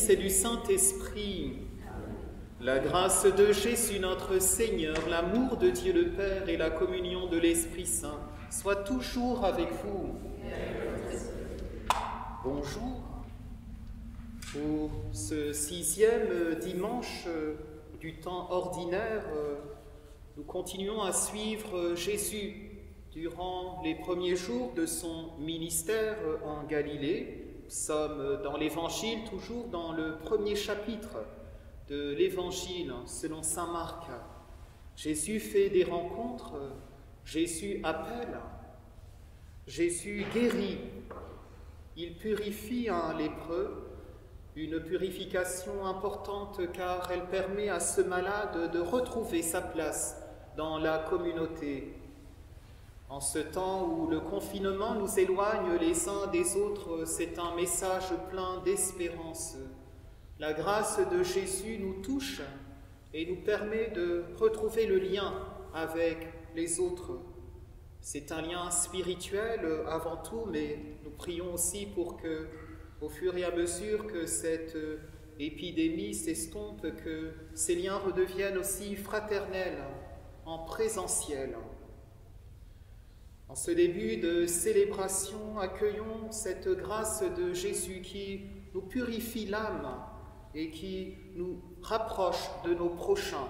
et du Saint-Esprit. La grâce de Jésus notre Seigneur, l'amour de Dieu le Père et la communion de l'Esprit Saint soient toujours avec vous. Bonjour. Pour ce 6e dimanche du temps ordinaire, nous continuons à suivre Jésus durant les premiers jours de son ministère en Galilée. Nous sommes dans l'Évangile, toujours dans le premier chapitre de l'Évangile selon saint Marc. Jésus fait des rencontres, Jésus appelle, Jésus guérit, il purifie un lépreux, une purification importante car elle permet à ce malade de retrouver sa place dans la communauté. En ce temps où le confinement nous éloigne les uns des autres, c'est un message plein d'espérance. La grâce de Jésus nous touche et nous permet de retrouver le lien avec les autres. C'est un lien spirituel avant tout, mais nous prions aussi pour que, au fur et à mesure que cette épidémie s'estompe, que ces liens redeviennent aussi fraternels, en présentiel. En ce début de célébration, accueillons cette grâce de Jésus qui nous purifie l'âme et qui nous rapproche de nos prochains.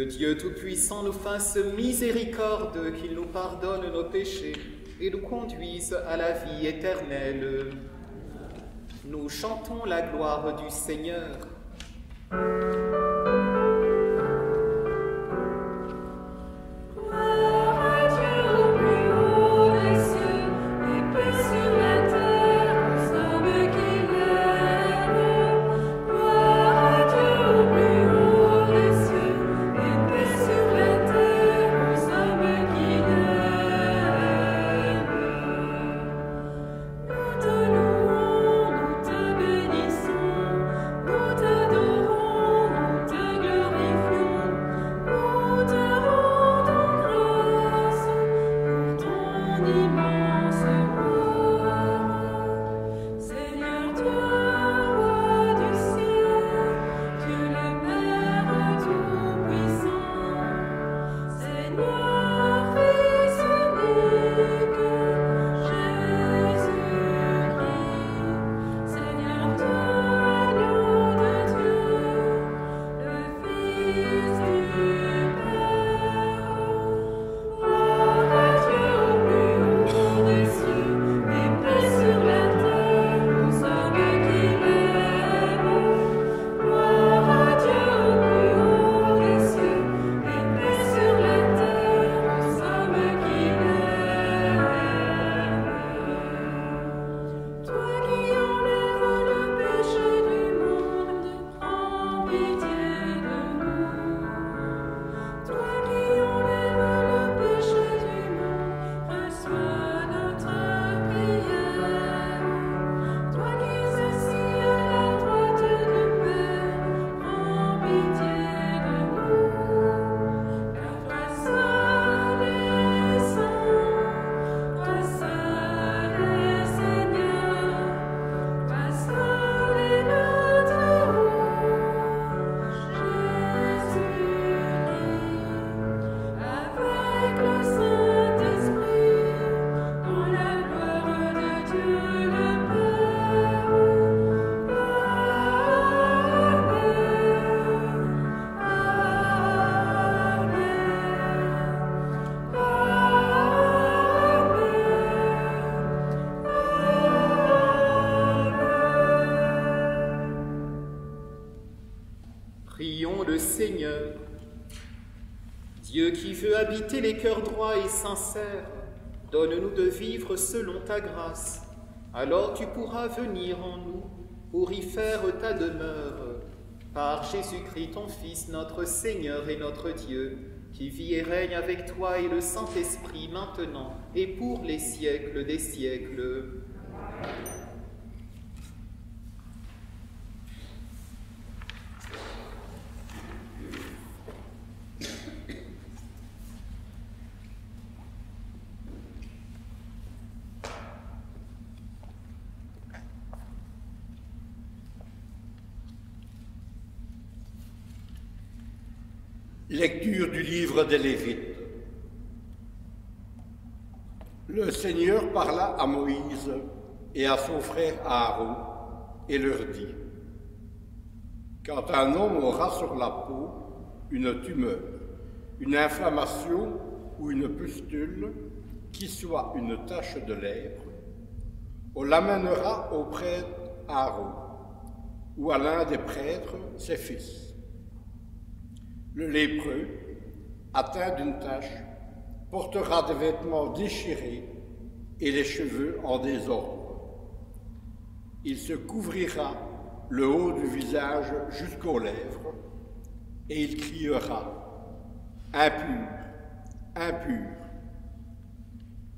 Dieu Tout-Puissant nous fasse miséricorde, qu'il nous pardonne nos péchés et nous conduise à la vie éternelle. Nous chantons la gloire du Seigneur. Nous t'adorons, Prions le Seigneur. Dieu qui veut habiter les cœurs droits et sincères, donne-nous de vivre selon ta grâce. Alors tu pourras venir en nous pour y faire ta demeure. Par Jésus-Christ, ton Fils, notre Seigneur et notre Dieu, qui vit et règne avec toi et le Saint-Esprit maintenant et pour les siècles des siècles. Lecture du livre des Lévites. Le Seigneur parla à Moïse et à son frère Aaron et leur dit : quand un homme aura sur la peau une tumeur, une inflammation ou une pustule qui soit une tache de lèpre, on l'amènera au prêtre Aaron ou à l'un des prêtres, ses fils. Le lépreux, atteint d'une tache, portera des vêtements déchirés et les cheveux en désordre. Il se couvrira le haut du visage jusqu'aux lèvres et il criera : impur, impur.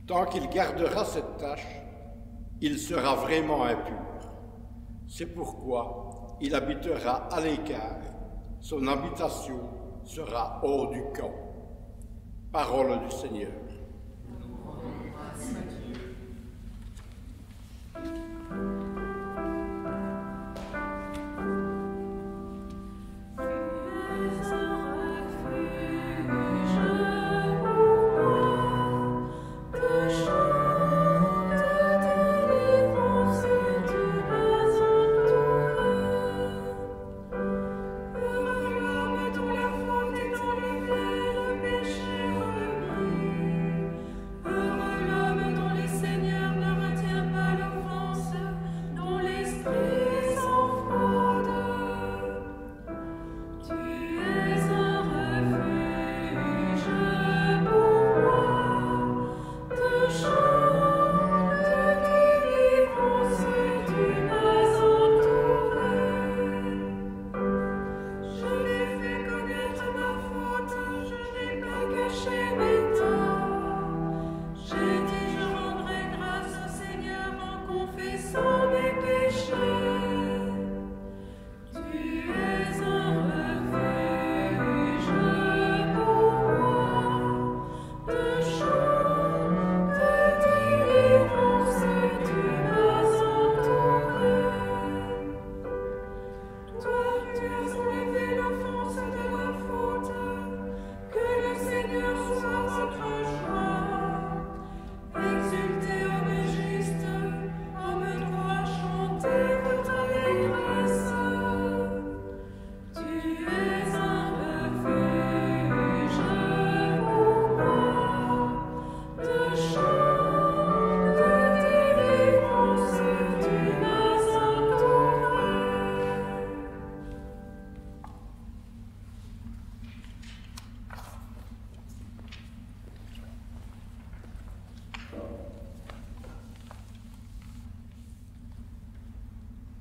Tant qu'il gardera cette tache, il sera vraiment impur. C'est pourquoi il habitera à l'écart, son habitation sera hors du camp. Parole du Seigneur. Nous rendons grâce à Dieu.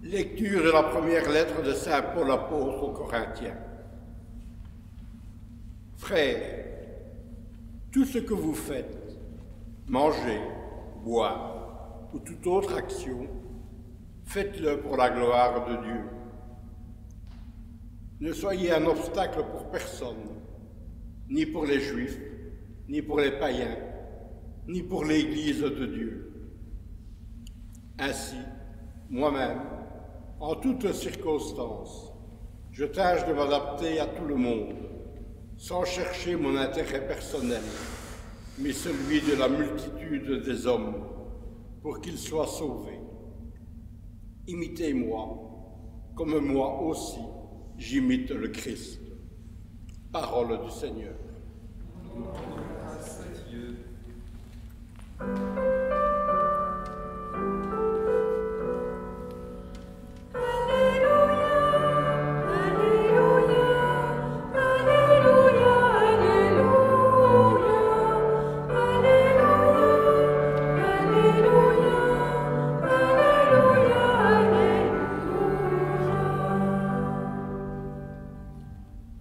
Lecture de la première lettre de saint Paul apôtre aux Corinthiens. Frères, tout ce que vous faites, manger, boire ou toute autre action, faites-le pour la gloire de Dieu. Ne soyez un obstacle pour personne, ni pour les Juifs, ni pour les païens, ni pour l'Église de Dieu. Ainsi, moi-même, en toutes circonstances, je tâche de m'adapter à tout le monde, sans chercher mon intérêt personnel, mais celui de la multitude des hommes, pour qu'ils soient sauvés. Imitez-moi, comme moi aussi, j'imite le Christ. Parole du Seigneur. Nous rendons grâce à Dieu. Alléluia, Alléluia.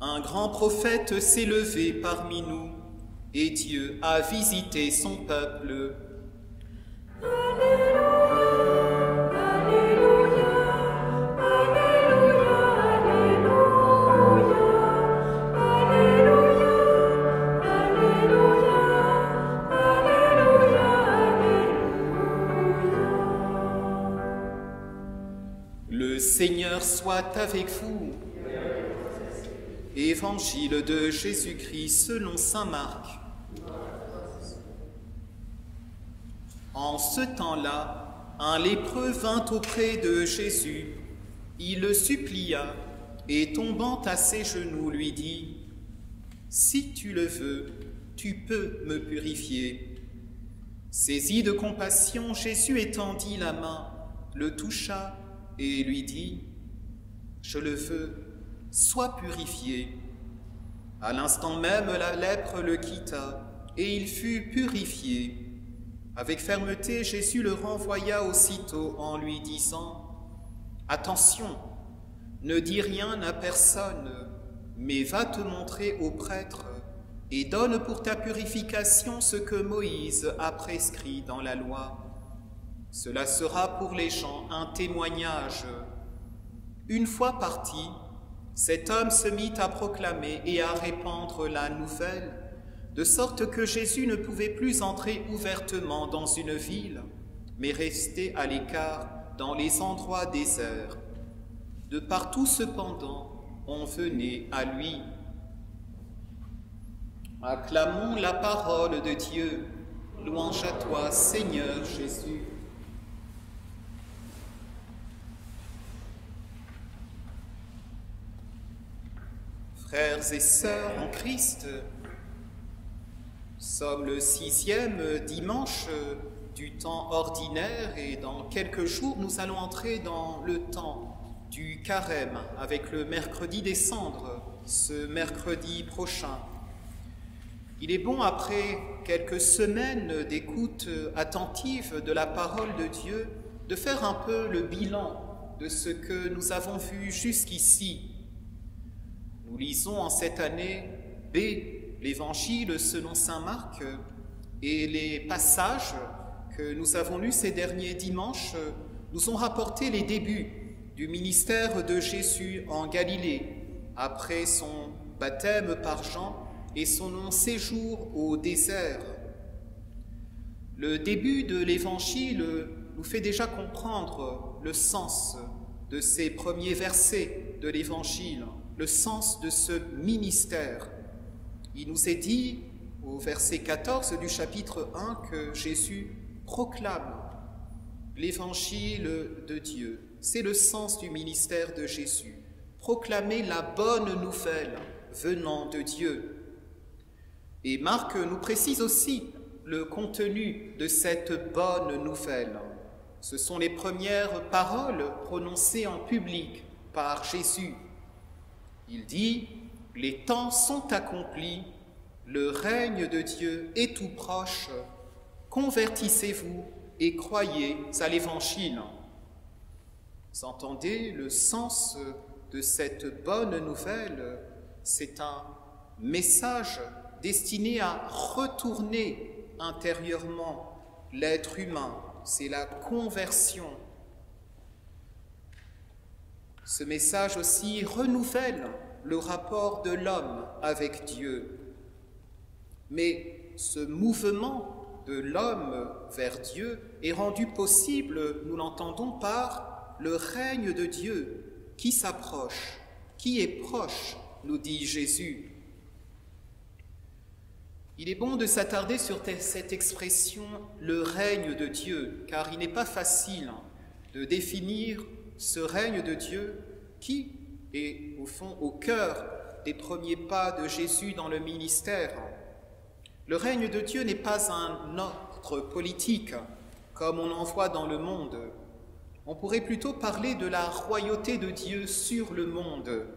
un grand prophète s'est levé parmi nous, et Dieu a visité son peuple. Le Seigneur soit avec vous. Évangile de Jésus-Christ selon saint Marc. En ce temps-là, un lépreux vint auprès de Jésus. Il le supplia et tombant à ses genoux lui dit : « Si tu le veux, tu peux me purifier. » Saisi de compassion, Jésus étendit la main, le toucha et lui dit : « Je le veux, sois purifié. » À l'instant même, la lèpre le quitta et il fut purifié. Avec fermeté, Jésus le renvoya aussitôt en lui disant : « Attention, ne dis rien à personne, mais va te montrer au prêtre et donne pour ta purification ce que Moïse a prescrit dans la loi. Cela sera pour les gens un témoignage. » Une fois parti, cet homme se mit à proclamer et à répandre la nouvelle, de sorte que Jésus ne pouvait plus entrer ouvertement dans une ville, mais restait à l'écart dans les endroits déserts. De partout cependant, on venait à lui. Acclamons la parole de Dieu. Louange à toi, Seigneur Jésus. Frères et sœurs en Christ, nous sommes le 6e dimanche du temps ordinaire et dans quelques jours, nous allons entrer dans le temps du carême avec le mercredi des cendres, ce mercredi prochain. Il est bon, après quelques semaines d'écoute attentive de la parole de Dieu, de faire un peu le bilan de ce que nous avons vu jusqu'ici. Nous lisons en cette année B, l'Évangile selon saint Marc, et les passages que nous avons lus ces derniers dimanches nous ont rapporté les débuts du ministère de Jésus en Galilée, après son baptême par Jean et son long séjour au désert. Le début de l'Évangile nous fait déjà comprendre le sens de ces premiers versets de l'Évangile, le sens de ce ministère. Il nous est dit au verset 14 du chapitre 1 que Jésus proclame l'Évangile de Dieu. C'est le sens du ministère de Jésus. Proclamer la bonne nouvelle venant de Dieu. Et Marc nous précise aussi le contenu de cette bonne nouvelle. Ce sont les premières paroles prononcées en public par Jésus. Il dit : « Les temps sont accomplis, le règne de Dieu est tout proche, convertissez-vous et croyez à l'Évangile. » Vous entendez le sens de cette bonne nouvelle? C'est un message destiné à retourner intérieurement l'être humain. C'est la conversion. Ce message aussi renouvelle le rapport de l'homme avec Dieu. Mais ce mouvement de l'homme vers Dieu est rendu possible, nous l'entendons, par le règne de Dieu qui s'approche, qui est proche, nous dit Jésus. Il est bon de s'attarder sur cette expression « le règne de Dieu », car il n'est pas facile de définir ce règne de Dieu qui est au fond au cœur des premiers pas de Jésus dans le ministère. Le règne de Dieu n'est pas un ordre politique comme on en voit dans le monde. On pourrait plutôt parler de la royauté de Dieu sur le monde,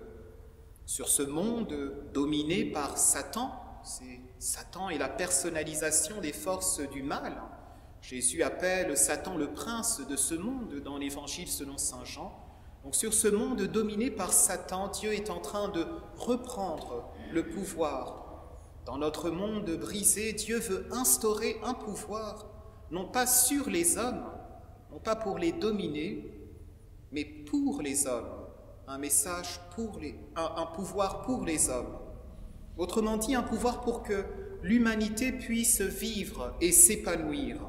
sur ce monde dominé par Satan. Satan est la personnalisation des forces du mal. Jésus appelle Satan le prince de ce monde dans l'Évangile selon saint Jean. Donc sur ce monde dominé par Satan, Dieu est en train de reprendre le pouvoir. Dans notre monde brisé, Dieu veut instaurer un pouvoir, non pas sur les hommes, non pas pour les dominer, mais pour les hommes, un message un pouvoir pour les hommes. Autrement dit, un pouvoir pour que l'humanité puisse vivre et s'épanouir.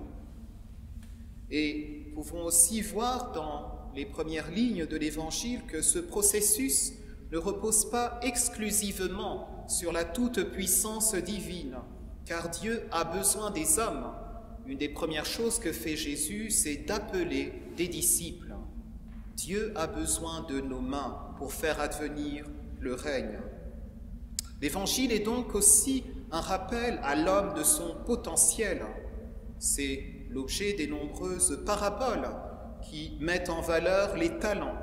Et nous pouvons aussi voir dans les premières lignes de l'Évangile que ce processus ne repose pas exclusivement sur la toute-puissance divine, car Dieu a besoin des hommes. Une des premières choses que fait Jésus, c'est d'appeler des disciples. Dieu a besoin de nos mains pour faire advenir le règne. L'Évangile est donc aussi un rappel à l'homme de son potentiel. C'est l'objet des nombreuses paraboles qui mettent en valeur les talents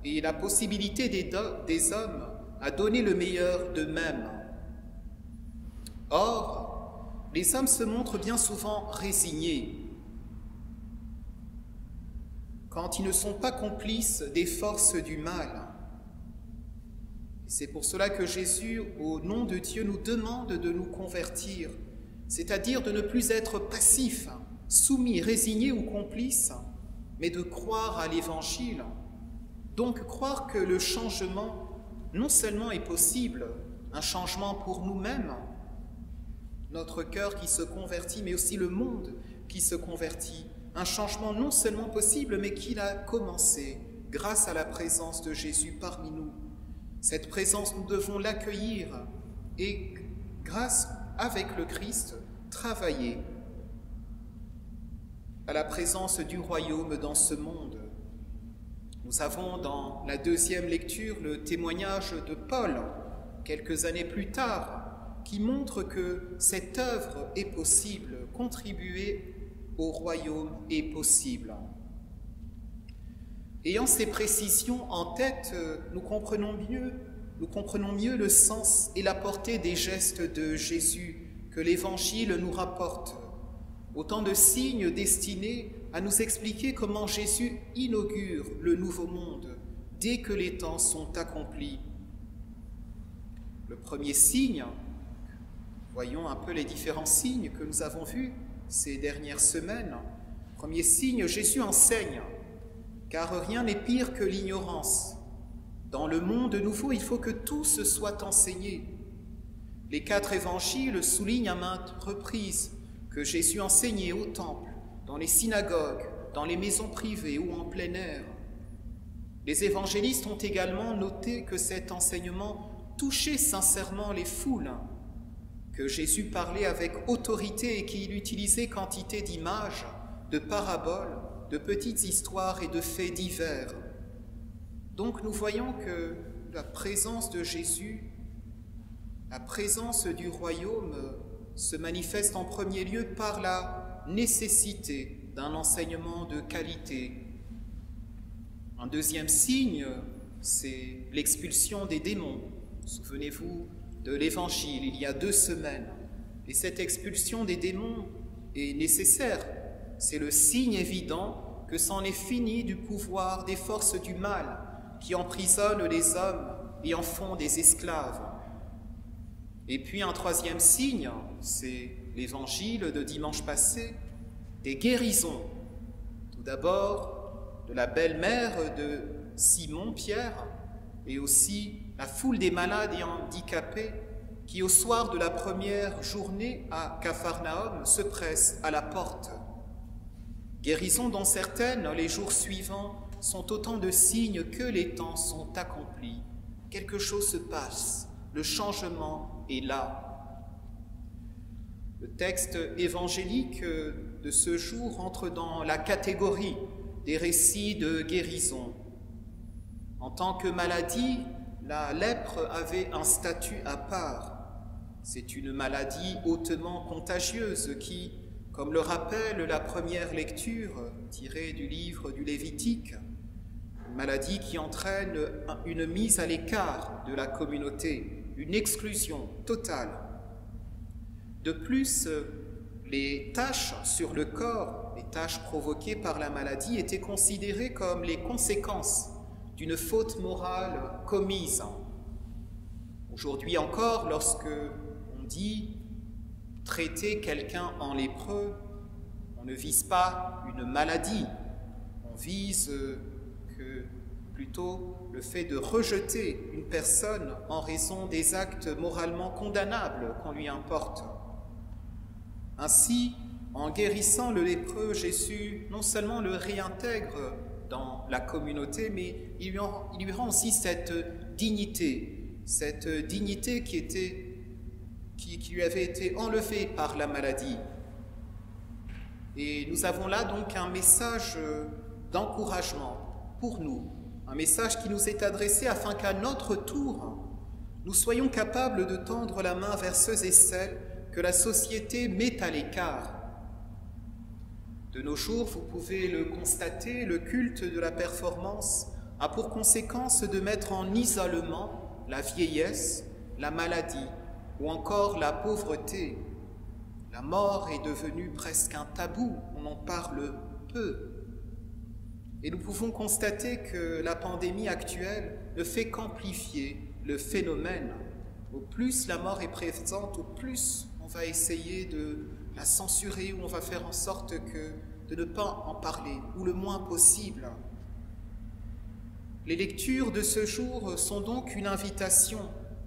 et la possibilité des hommes à donner le meilleur d'eux-mêmes. Or, les hommes se montrent bien souvent résignés quand ils ne sont pas complices des forces du mal. C'est pour cela que Jésus, au nom de Dieu, nous demande de nous convertir, c'est-à-dire de ne plus être passifs, soumis, résignés ou complices, mais de croire à l'Évangile. Donc croire que le changement non seulement est possible, un changement pour nous-mêmes, notre cœur qui se convertit, mais aussi le monde qui se convertit, un changement non seulement possible, mais qui a commencé grâce à la présence de Jésus parmi nous. Cette présence, nous devons l'accueillir et, grâce avec le Christ, travailler à la présence du royaume dans ce monde. Nous avons dans la deuxième lecture le témoignage de Paul, quelques années plus tard, qui montre que cette œuvre est possible, contribuer au royaume est possible. Ayant ces précisions en tête, nous comprenons mieux le sens et la portée des gestes de Jésus que l'Évangile nous rapporte. Autant de signes destinés à nous expliquer comment Jésus inaugure le nouveau monde dès que les temps sont accomplis. Le premier signe, voyons un peu les différents signes que nous avons vus ces dernières semaines. Premier signe, Jésus enseigne, car rien n'est pire que l'ignorance. Dans le monde nouveau, il faut que tout se soit enseigné. Les 4 évangiles soulignent à maintes reprises que Jésus enseignait au temple, dans les synagogues, dans les maisons privées ou en plein air. Les évangélistes ont également noté que cet enseignement touchait sincèrement les foules, que Jésus parlait avec autorité et qu'il utilisait quantité d'images, de paraboles, de petites histoires et de faits divers. Donc nous voyons que la présence de Jésus, la présence du royaume se manifeste en premier lieu par la nécessité d'un enseignement de qualité. Un deuxième signe, c'est l'expulsion des démons. Souvenez-vous de l'Évangile, il y a 2 semaines. Et cette expulsion des démons est nécessaire. C'est le signe évident que c'en est fini du pouvoir des forces du mal qui emprisonnent les hommes et en font des esclaves. Et puis un troisième signe, c'est l'Évangile de dimanche passé, des guérisons. Tout d'abord, de la belle-mère de Simon, Pierre, et aussi la foule des malades et handicapés qui, au soir de la première journée à Capharnaüm, se pressent à la porte. Guérisons dont certaines, les jours suivants, sont autant de signes que les temps sont accomplis. Quelque chose se passe, le changement est là. Le texte évangélique de ce jour entre dans la catégorie des récits de guérison. En tant que maladie, la lèpre avait un statut à part. C'est une maladie hautement contagieuse qui, comme le rappelle la première lecture tirée du livre du Lévitique, une maladie qui entraîne une mise à l'écart de la communauté, une exclusion totale. De plus, les taches sur le corps, les taches provoquées par la maladie, étaient considérées comme les conséquences d'une faute morale commise. Aujourd'hui encore, lorsque on dit traiter quelqu'un en lépreux, on ne vise pas une maladie, on vise plutôt le fait de rejeter une personne en raison des actes moralement condamnables qu'on lui importe. Ainsi, en guérissant le lépreux, Jésus non seulement le réintègre dans la communauté, mais il lui rend aussi cette dignité qui lui avait été enlevée par la maladie. Et nous avons là donc un message d'encouragement pour nous, un message qui nous est adressé afin qu'à notre tour, nous soyons capables de tendre la main vers ceux et celles que la société met à l'écart. De nos jours, vous pouvez le constater, le culte de la performance a pour conséquence de mettre en isolement la vieillesse, la maladie ou encore la pauvreté. La mort est devenue presque un tabou, on en parle peu. Et nous pouvons constater que la pandémie actuelle ne fait qu'amplifier le phénomène. Au plus la mort est présente, au plus on va essayer de la censurer ou on va faire en sorte de ne pas en parler, ou le moins possible. Les lectures de ce jour sont donc une invitation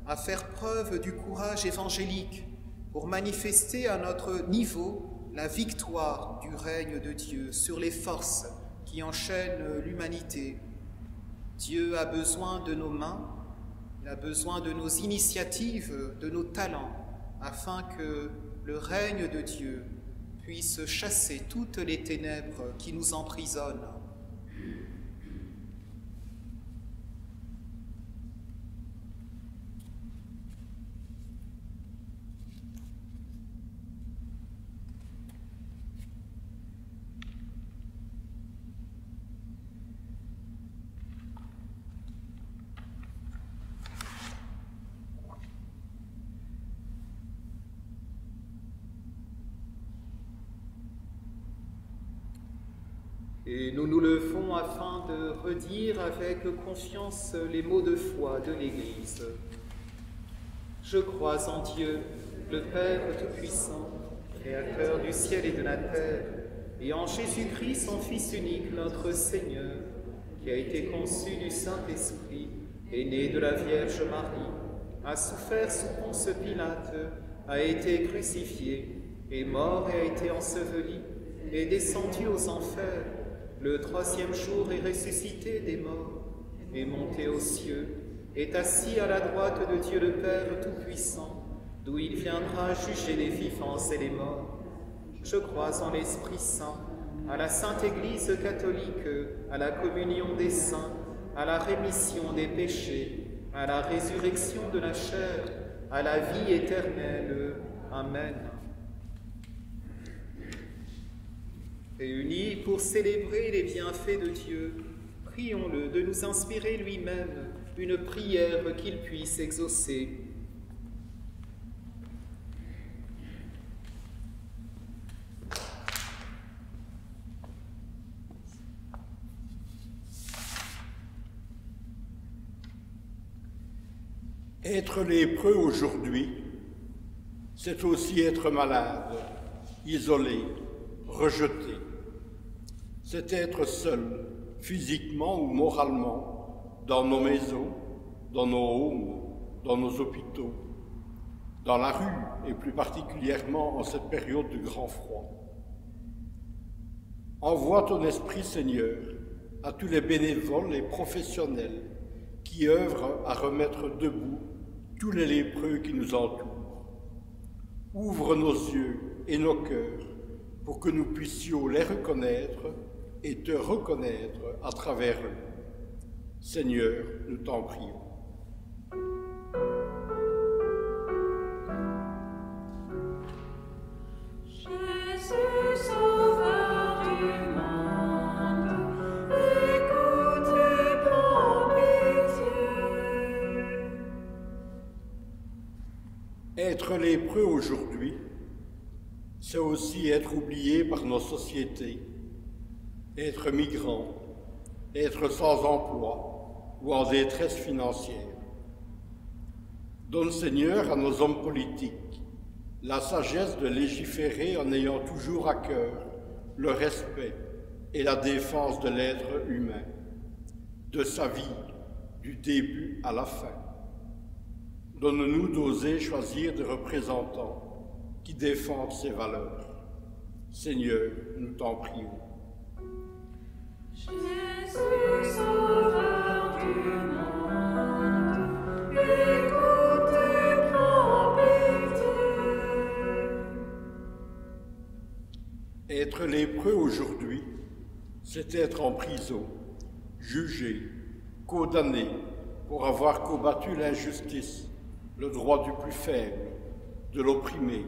à faire preuve du courage évangélique pour manifester à notre niveau la victoire du règne de Dieu sur les forces qui enchaînent l'humanité. Dieu a besoin de nos mains, il a besoin de nos initiatives, de nos talents, afin que le règne de Dieu puisse chasser toutes les ténèbres qui nous emprisonnent. Et nous nous levons afin de redire avec confiance les mots de foi de l'Église. Je crois en Dieu, le Père Tout-Puissant, Créateur du ciel et de la terre, et en Jésus-Christ, son Fils unique, notre Seigneur, qui a été conçu du Saint-Esprit, est né de la Vierge Marie, a souffert sous Ponce Pilate, a été crucifié, est mort et a été enseveli, est descendu aux enfers. Le troisième jour est ressuscité des morts, est monté aux cieux, est assis à la droite de Dieu le Père Tout-Puissant, d'où il viendra juger les vivants et les morts. Je crois en l'Esprit Saint, à la Sainte Église catholique, à la communion des saints, à la rémission des péchés, à la résurrection de la chair, à la vie éternelle. Amen. Réunis pour célébrer les bienfaits de Dieu, prions-le de nous inspirer lui-même une prière qu'il puisse exaucer. Être lépreux aujourd'hui, c'est aussi être malade, isolé, rejeté. C'est être seul, physiquement ou moralement, dans nos maisons, dans nos homes, dans nos hôpitaux, dans la rue et plus particulièrement en cette période de grand froid. Envoie ton esprit, Seigneur, à tous les bénévoles et professionnels qui œuvrent à remettre debout tous les lépreux qui nous entourent. Ouvre nos yeux et nos cœurs pour que nous puissions les reconnaître et te reconnaître à travers eux. Seigneur, nous t'en prions. Jésus, Sauveur du monde, écoute et prends pitié. Être lépreux aujourd'hui, c'est aussi être oublié par nos sociétés, être migrant, être sans emploi, ou en détresse financière. Donne, Seigneur, à nos hommes politiques la sagesse de légiférer en ayant toujours à cœur le respect et la défense de l'être humain, de sa vie, du début à la fin. Donne-nous d'oser choisir des représentants qui défendent ces valeurs. Seigneur, nous t'en prions. Jésus, sauveur du monde, écoute et prends pitié. Être lépreux aujourd'hui, c'est être en prison, jugé, condamné pour avoir combattu l'injustice, le droit du plus faible, de l'opprimé,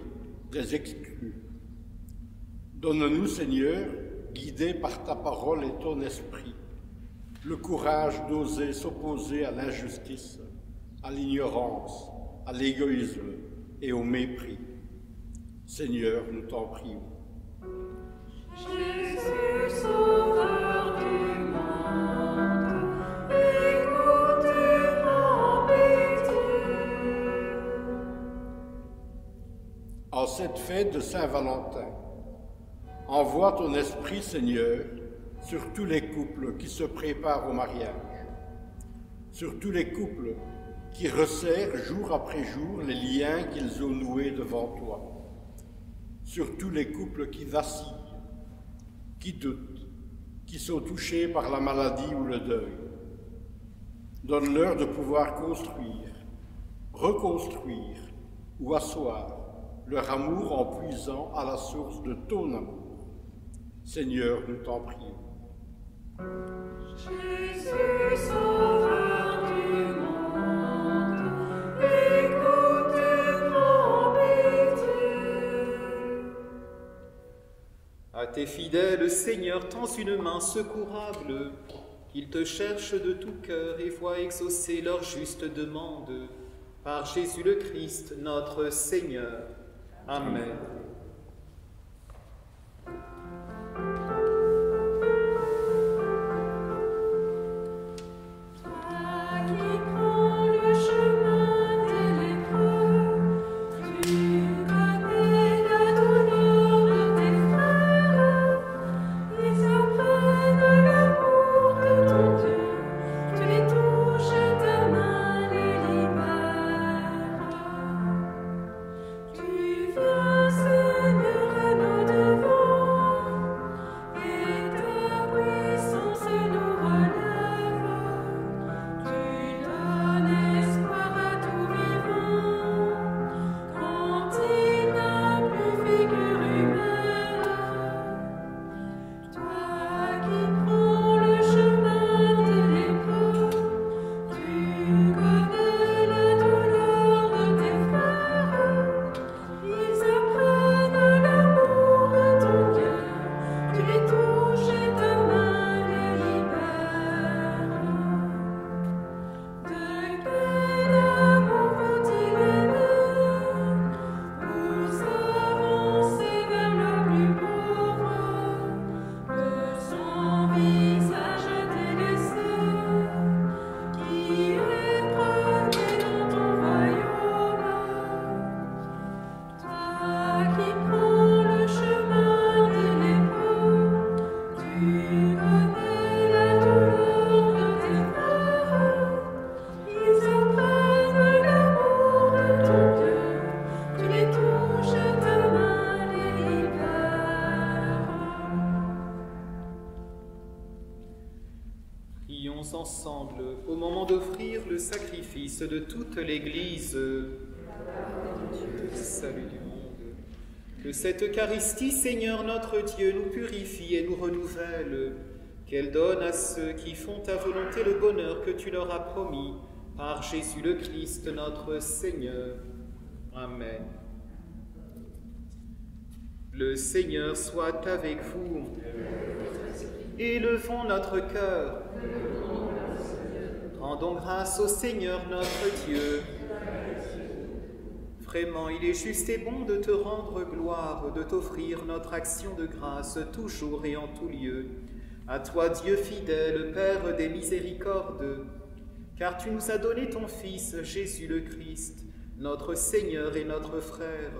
des exclus. Donne-nous, Seigneur, guidés par ta parole et ton esprit, le courage d'oser s'opposer à l'injustice, à l'ignorance, à l'égoïsme et au mépris. Seigneur, nous t'en prions. Jésus, sauveur du monde, écoute et prends pitié. En cette fête de Saint-Valentin, envoie ton esprit, Seigneur, sur tous les couples qui se préparent au mariage, sur tous les couples qui resserrent jour après jour les liens qu'ils ont noués devant toi, sur tous les couples qui vacillent, qui doutent, qui sont touchés par la maladie ou le deuil. Donne-leur de pouvoir construire, reconstruire ou asseoir leur amour en puisant à la source de ton amour. Seigneur, nous t'en prions. Jésus, sauveur du monde, écoute et prends pitié. À tes fidèles, Seigneur, tends une main secourable, qu'ils te cherchent de tout cœur et voient exaucer leur juste demande. Par Jésus le Christ, notre Seigneur. Amen. Prions ensemble au moment d'offrir le sacrifice de toute l'Église. Salut du monde. Que cette Eucharistie, Seigneur notre Dieu, nous purifie et nous renouvelle, qu'elle donne à ceux qui font ta volonté le bonheur que tu leur as promis, par Jésus le Christ notre Seigneur. Amen. Le Seigneur soit avec vous. Élevons notre cœur. Rendons grâce au Seigneur notre Dieu. Vraiment, il est juste et bon de te rendre gloire, de t'offrir notre action de grâce toujours et en tout lieu. À toi, Dieu fidèle, Père des miséricordes, car tu nous as donné ton Fils, Jésus le Christ, notre Seigneur et notre frère.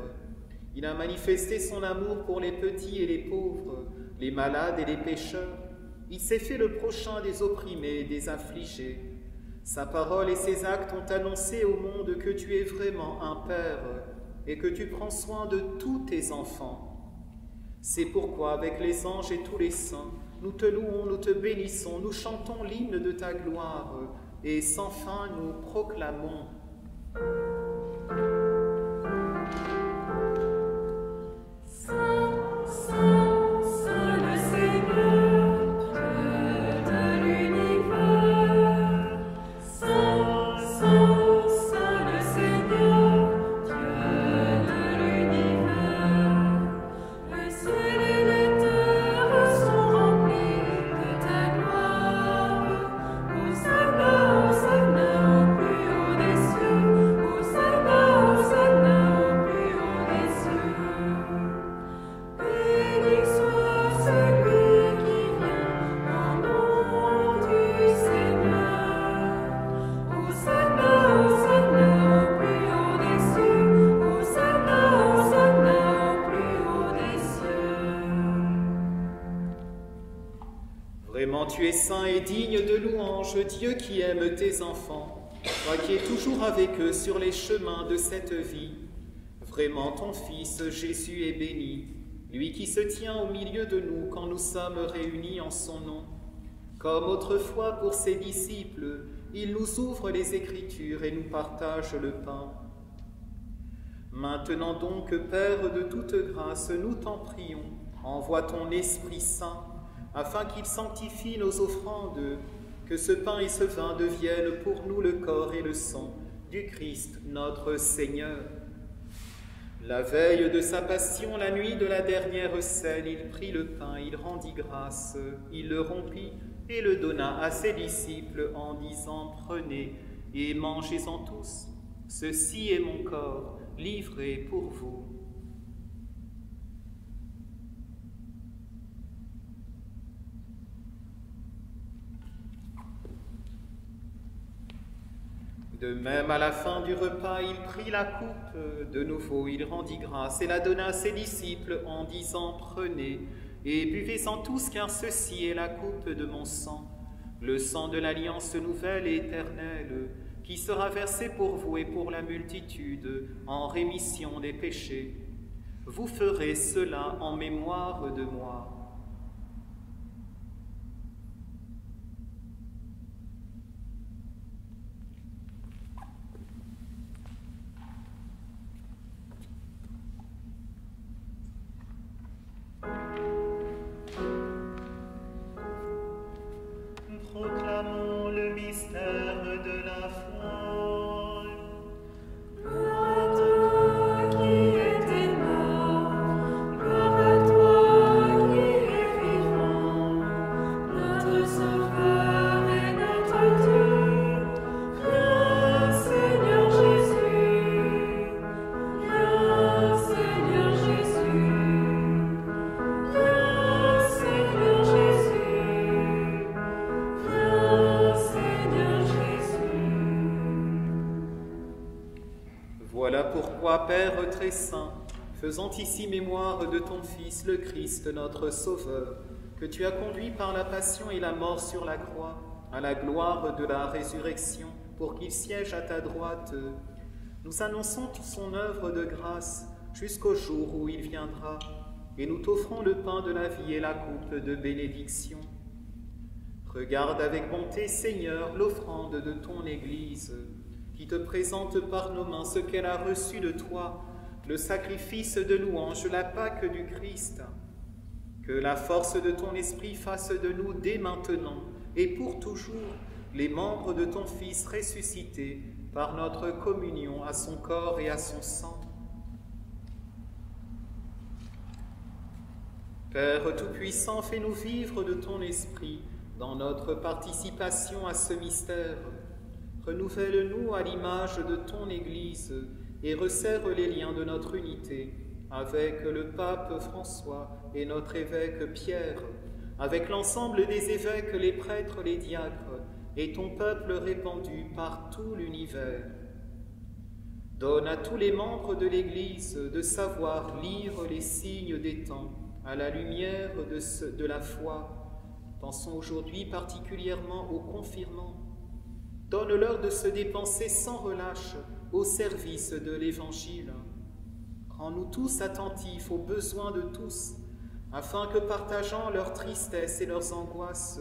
Il a manifesté son amour pour les petits et les pauvres, les malades et les pécheurs. Il s'est fait le prochain des opprimés et des affligés. Sa parole et ses actes ont annoncé au monde que tu es vraiment un Père et que tu prends soin de tous tes enfants. C'est pourquoi, avec les anges et tous les saints, nous te louons, nous te bénissons, nous chantons l'hymne de ta gloire et sans fin nous proclamons. Vraiment, tu es saint et digne de louange, Dieu qui aime tes enfants, toi qui es toujours avec eux sur les chemins de cette vie. Vraiment, ton Fils Jésus est béni, lui qui se tient au milieu de nous quand nous sommes réunis en son nom. Comme autrefois pour ses disciples, il nous ouvre les Écritures et nous partage le pain. Maintenant donc, Père de toute grâce, nous t'en prions, envoie ton Esprit Saint, afin qu'il sanctifie nos offrandes, que ce pain et ce vin deviennent pour nous le corps et le sang du Christ notre Seigneur. La veille de sa passion, la nuit de la dernière scène, il prit le pain, il rendit grâce, il le rompit et le donna à ses disciples en disant « Prenez et mangez-en tous, ceci est mon corps livré pour vous. » De même, à la fin du repas, il prit la coupe, de nouveau il rendit grâce et la donna à ses disciples en disant « Prenez et buvez-en tous, car ceci est la coupe de mon sang, le sang de l'alliance nouvelle et éternelle, qui sera versé pour vous et pour la multitude en rémission des péchés. Vous ferez cela en mémoire de moi. » Proclamons le mystère de la foi. Gloire à toi qui étais mort, gloire à toi qui es vivant, notre Sauveur et notre Dieu. Viens Seigneur Jésus, viens Seigneur Jésus, viens Seigneur Jésus. Voilà pourquoi, Père très saint, faisant ici mémoire de ton Fils, le Christ, notre Sauveur, que tu as conduit par la passion et la mort sur la croix, à la gloire de la résurrection, pour qu'il siège à ta droite, nous annonçons son œuvre de grâce jusqu'au jour où il viendra, et nous t'offrons le pain de la vie et la coupe de bénédiction. Regarde avec bonté, Seigneur, l'offrande de ton Église, qui te présente par nos mains ce qu'elle a reçu de toi, le sacrifice de louange, la Pâque du Christ. Que la force de ton esprit fasse de nous dès maintenant et pour toujours les membres de ton Fils ressuscité par notre communion à son corps et à son sang. Père Tout-Puissant, fais-nous vivre de ton esprit dans notre participation à ce mystère. Renouvelle-nous à l'image de ton Église et resserre les liens de notre unité avec le pape François et notre évêque Pierre, avec l'ensemble des évêques, les prêtres, les diacres et ton peuple répandu par tout l'univers. Donne à tous les membres de l'Église de savoir lire les signes des temps à la lumière de la foi. Pensons aujourd'hui particulièrement aux confirmants. Donne-leur de se dépenser sans relâche au service de l'Évangile. Rends-nous tous attentifs aux besoins de tous, afin que, partageant leurs tristesses et leurs angoisses,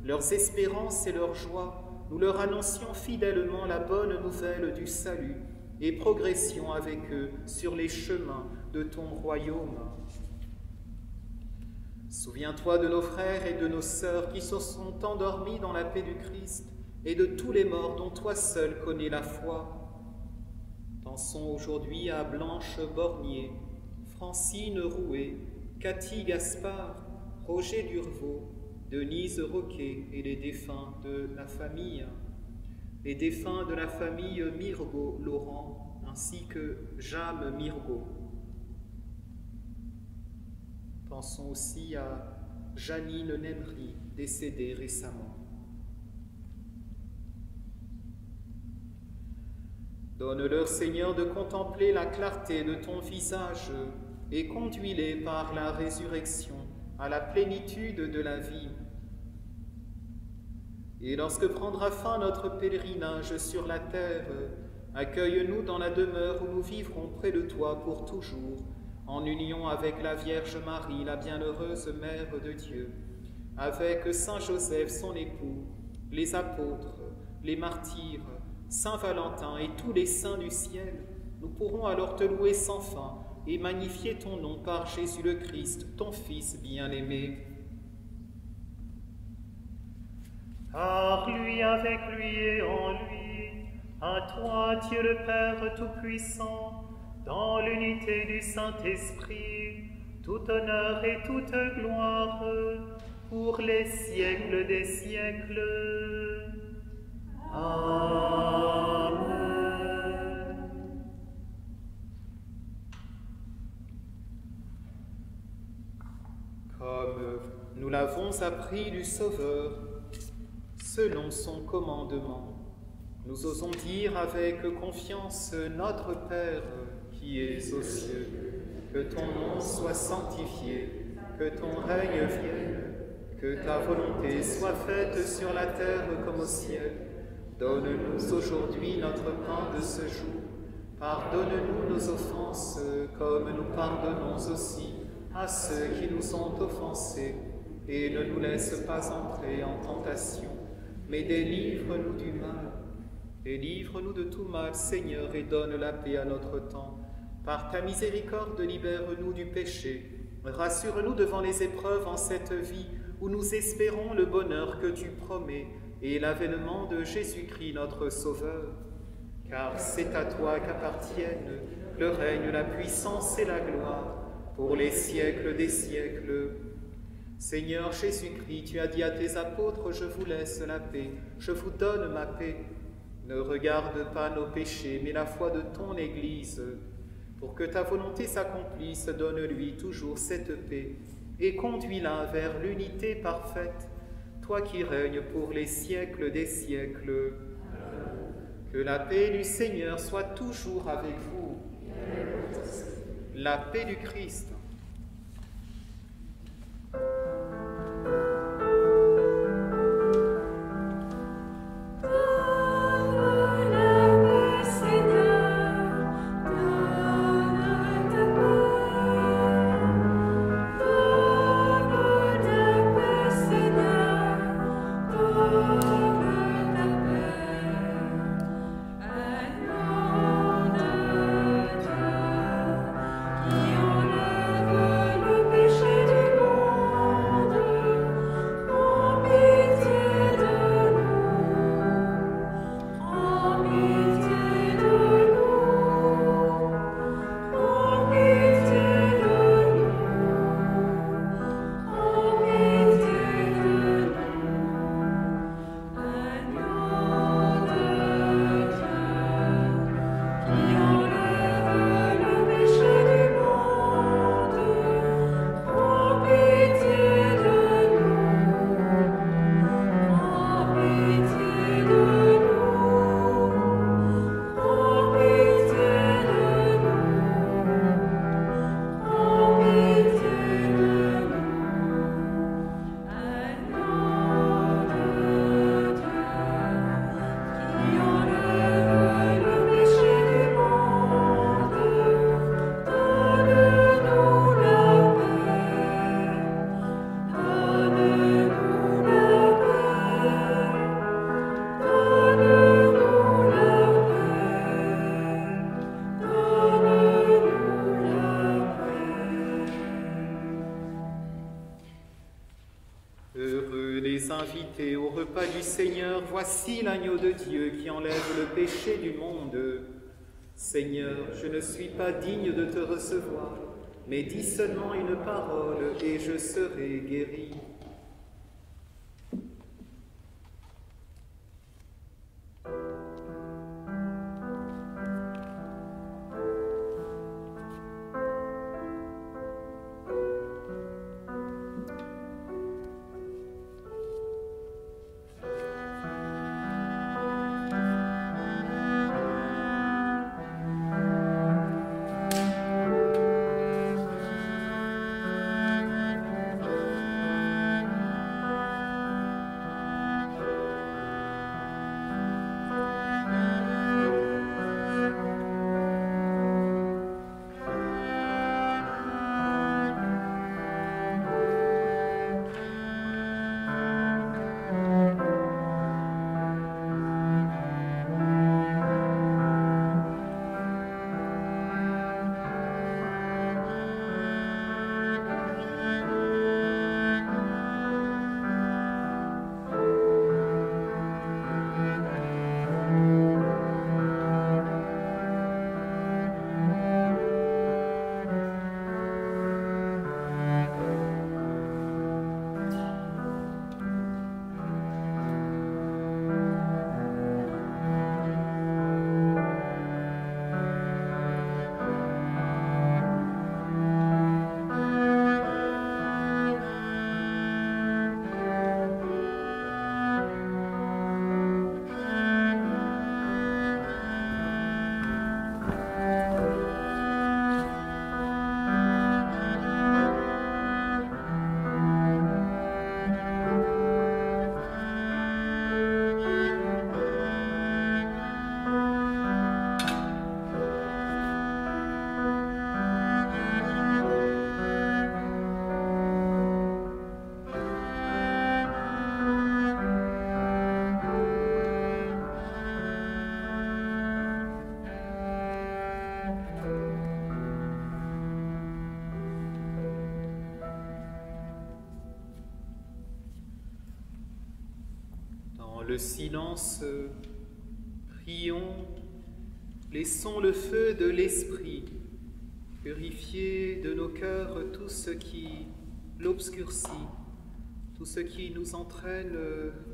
leurs espérances et leurs joies, nous leur annoncions fidèlement la bonne nouvelle du salut et progressions avec eux sur les chemins de ton royaume. Souviens-toi de nos frères et de nos sœurs qui se sont endormis dans la paix du Christ et de tous les morts dont toi seul connais la foi. Pensons aujourd'hui à Blanche Bornier, Francine Rouet, Cathy Gaspard, Roger Durvaux, Denise Roquet et les défunts de la famille. Les défunts de la famille Mirgaud-Laurent ainsi que Jame Mirgaud. Pensons aussi à Janine Nemery, décédée récemment. Donne-leur, Seigneur, de contempler la clarté de ton visage et conduis-les par la résurrection à la plénitude de la vie. Et lorsque prendra fin notre pèlerinage sur la terre, accueille-nous dans la demeure où nous vivrons près de toi pour toujours, en union avec la Vierge Marie, la bienheureuse Mère de Dieu, avec Saint Joseph, son époux, les apôtres, les martyrs, Saint Valentin et tous les saints du ciel. Nous pourrons alors te louer sans fin et magnifier ton nom par Jésus le Christ, ton Fils bien-aimé. Par lui, avec lui et en lui, à toi, Dieu le Père Tout-Puissant, dans l'unité du Saint-Esprit, tout honneur et toute gloire, pour les siècles des siècles. Amen. Comme nous l'avons appris du Sauveur, selon son commandement, nous osons dire avec confiance: Notre Père qui es aux cieux, que ton nom soit sanctifié, que ton règne vienne, que ta volonté soit faite sur la terre comme au ciel. Donne-nous aujourd'hui notre pain de ce jour. Pardonne-nous nos offenses, comme nous pardonnons aussi à ceux qui nous ont offensés. Et ne nous laisse pas entrer en tentation, mais délivre-nous du mal. Délivre-nous de tout mal, Seigneur, et donne la paix à notre temps. Par ta miséricorde, libère-nous du péché. Rassure-nous devant les épreuves en cette vie, où nous espérons le bonheur que tu promets, et l'avènement de Jésus-Christ notre Sauveur. Car c'est à toi qu'appartiennent le règne, la puissance et la gloire, pour les siècles des siècles. Seigneur Jésus-Christ, tu as dit à tes apôtres: je vous laisse la paix, je vous donne ma paix. Ne regarde pas nos péchés, mais la foi de ton Église. Pour que ta volonté s'accomplisse, donne-lui toujours cette paix, et conduis-la vers l'unité parfaite, toi qui règnes pour les siècles des siècles. Que la paix du Seigneur soit toujours avec vous. La paix du Christ. Qui en invité au repas du Seigneur, voici l'agneau de Dieu qui enlève le péché du monde. Seigneur, je ne suis pas digne de te recevoir, mais dis seulement une parole et je serai guéri. Le silence, prions, laissons le feu de l'Esprit purifier de nos cœurs tout ce qui l'obscurcit, tout ce qui nous entraîne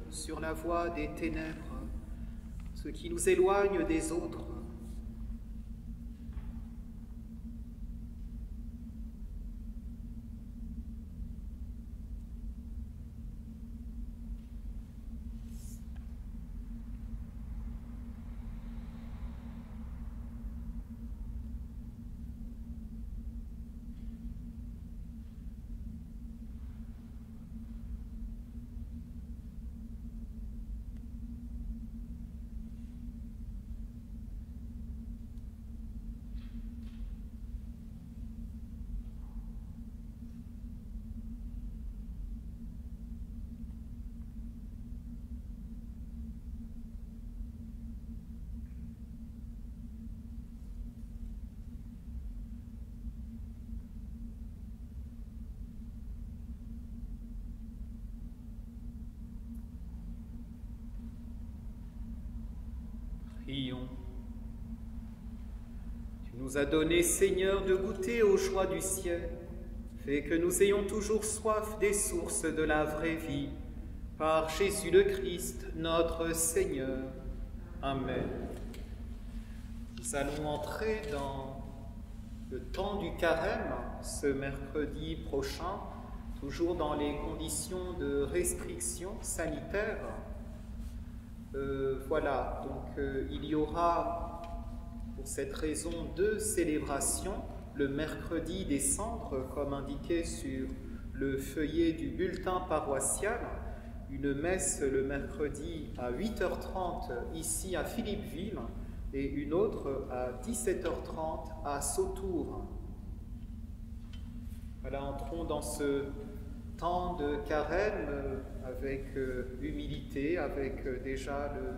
sur la voie des ténèbres, ce qui nous éloigne des autres. Prions. Tu nous as donné, Seigneur, de goûter aux joies du ciel. Fais que nous ayons toujours soif des sources de la vraie vie. Par Jésus le Christ, notre Seigneur. Amen. Nous allons entrer dans le temps du carême, ce mercredi prochain, toujours dans les conditions de restriction sanitaire. Voilà, donc il y aura pour cette raison 2 célébrations, le mercredi des cendres, comme indiqué sur le feuillet du bulletin paroissial, une messe le mercredi à 8h30 ici à Philippeville et une autre à 17h30 à Sautour. Voilà, entrons dans ce temps de carême avec humilité, avec déjà le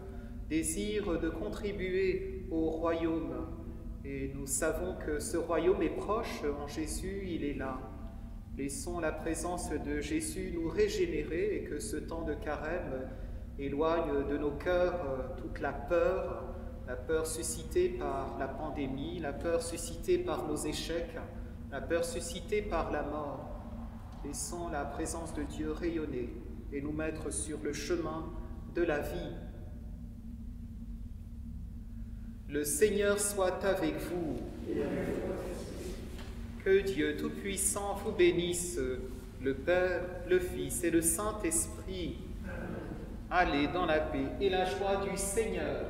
désir de contribuer au royaume. Et nous savons que ce royaume est proche en Jésus, il est là. Laissons la présence de Jésus nous régénérer et que ce temps de carême éloigne de nos cœurs toute la peur suscitée par la pandémie, la peur suscitée par nos échecs, la peur suscitée par la mort. Laissons la présence de Dieu rayonner et nous mettre sur le chemin de la vie. Le Seigneur soit avec vous. Que Dieu Tout-Puissant vous bénisse, le Père, le Fils et le Saint-Esprit. Allez dans la paix et la joie du Seigneur.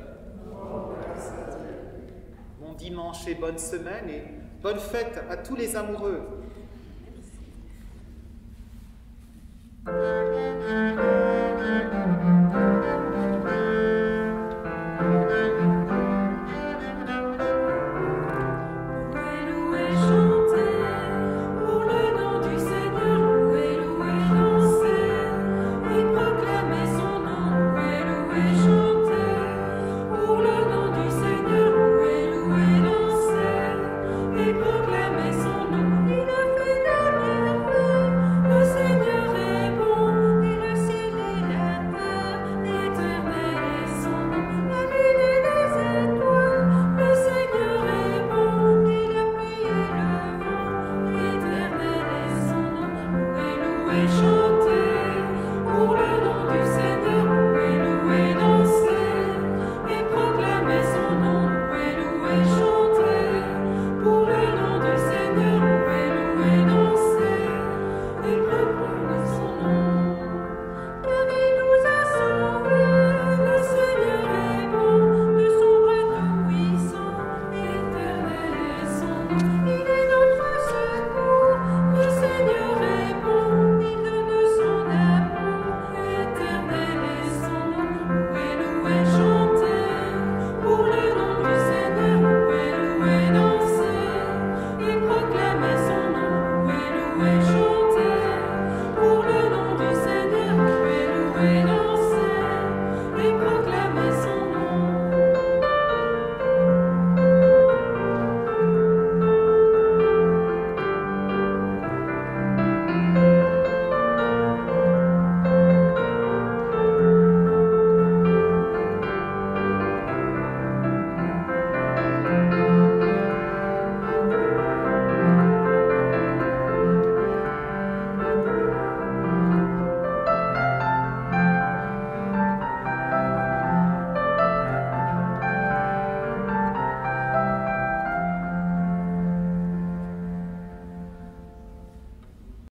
Bon dimanche et bonne semaine et bonne fête à tous les amoureux.